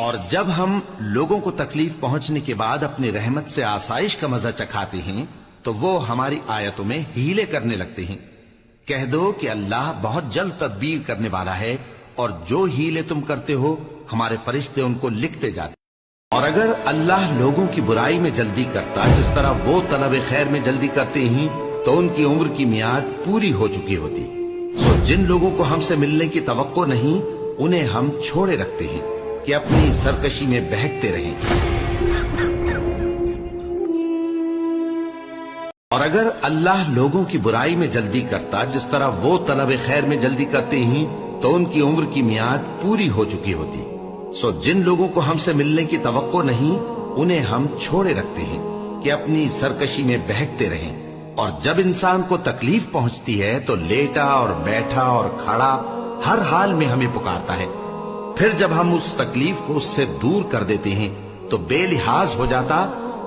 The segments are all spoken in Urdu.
اور جب ہم لوگوں کو تکلیف پہنچنے کے بعد اپنی رحمت سے آسائش کا مزہ چکھاتے ہیں تو وہ ہماری آیتوں میں ہیلے کرنے لگتے ہیں۔ کہہ دو کہ اللہ بہت جلد تدبیر کرنے والا ہے، اور جو ہیلے تم کرتے ہو ہمارے فرشتے ان کو لکھتے جاتے۔ اور اگر اللہ لوگوں کی برائی میں جلدی کرتا جس طرح وہ طلب خیر میں جلدی کرتے ہیں تو ان کی عمر کی میعاد پوری ہو چکی ہوتی۔ سو جن لوگوں کو ہم سے ملنے کی توقع نہیں انہیں ہم چھوڑے رکھتے ہیں کہ اپنی سرکشی میں بہکتے رہیں۔ اور اگر اللہ لوگوں کی برائی میں جلدی کرتا جس طرح وہ طلب خیر میں جلدی کرتے ہیں تو ان کی عمر کی میعاد پوری ہو چکی ہوتی۔ سو جن لوگوں کو ہم سے ملنے کی توقع نہیں انہیں ہم چھوڑے رکھتے ہیں کہ اپنی سرکشی میں بہکتے رہیں۔ اور جب انسان کو تکلیف پہنچتی ہے تو لیٹا اور بیٹھا اور کھڑا ہر حال میں ہمیں پکارتا ہے۔ پھر جب ہم اس تکلیف کو اس سے دور کر دیتے ہیں تو بے لحاظ ہو جاتا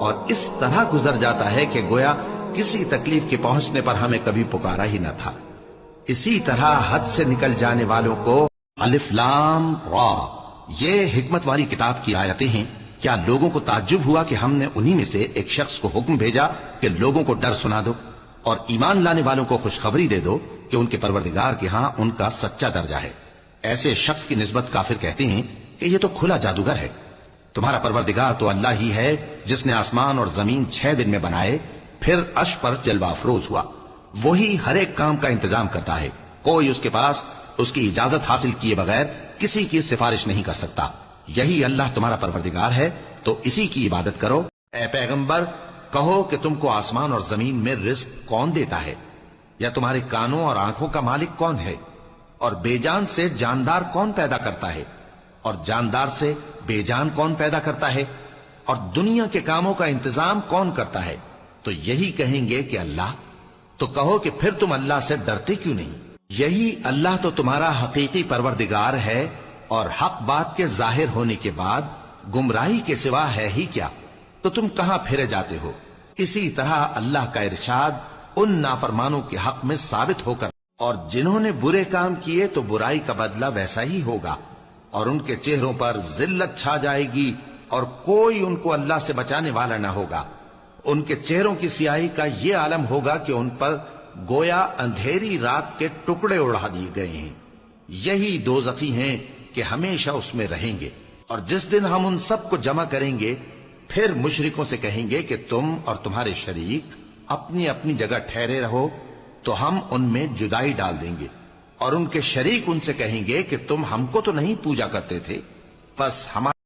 اور اس طرح گزر جاتا ہے کہ گویا کسی تکلیف کے پہنچنے پر ہمیں کبھی پکارا ہی نہ تھا۔ اسی طرح حد سے نکل جانے والوں کو الف لام را، یہ حکمت والی کتاب کی آیتیں ہیں۔ کیا لوگوں کو تعجب ہوا کہ ہم نے انہی میں سے ایک شخص کو حکم بھیجا کہ لوگوں کو ڈر سنا دو اور ایمان لانے والوں کو خوشخبری دے دو کہ ان کے پروردگار کے ہاں ان کا سچا درجہ ہے۔ ایسے شخص کی نسبت کافر کہتے ہیں کہ یہ تو کھلا جادوگر ہے۔ تمہارا پروردگار تو اللہ ہی ہے جس نے آسمان اور زمین 6 دن میں بنائے، پھر عرش پر جلوہ افروز ہوا۔ وہی ہر ایک کام کا انتظام کرتا ہے، کوئی اس کے پاس اس کی اجازت حاصل کیے بغیر کسی کی سفارش نہیں کر سکتا۔ یہی اللہ تمہارا پروردگار ہے تو اسی کی عبادت کرو۔ اے پیغمبر کہو کہ تم کو آسمان اور زمین میں رزق کون دیتا ہے، یا تمہارے کانوں اور آنکھوں کا مالک کون ہے؟ اور بے جان سے جاندار کون پیدا کرتا ہے، اور جاندار سے بے جان کون پیدا کرتا ہے؟ اور دنیا کے کاموں کا انتظام کون کرتا ہے؟ تو یہی کہیں گے کہ اللہ۔ تو کہو کہ پھر تم اللہ سے ڈرتے کیوں نہیں؟ یہی اللہ تو تمہارا حقیقی پروردگار ہے، اور حق بات کے ظاہر ہونے کے بعد گمراہی کے سوا ہے ہی کیا؟ تو تم کہاں پھرے جاتے ہو؟ اسی طرح اللہ کا ارشاد ان نافرمانوں کے حق میں ثابت ہو کر، اور جنہوں نے برے کام کیے تو برائی کا بدلہ ویسا ہی ہوگا، اور ان کے چہروں پر ذلت چھا جائے گی اور کوئی ان کو اللہ سے بچانے والا نہ ہوگا۔ ان کے چہروں کی سیاہی کا یہ عالم ہوگا کہ ان پر گویا اندھیری رات کے ٹکڑے اڑا دیے گئے ہیں۔ یہی دوزخی ہیں کہ ہمیشہ اس میں رہیں گے۔ اور جس دن ہم ان سب کو جمع کریں گے پھر مشرکوں سے کہیں گے کہ تم اور تمہارے شریک اپنی اپنی جگہ ٹھہرے رہو، تو ہم ان میں جدائی ڈال دیں گے۔ اور ان کے شریک ان سے کہیں گے کہ تم ہم کو تو نہیں پوجا کرتے تھے، پس ہمارے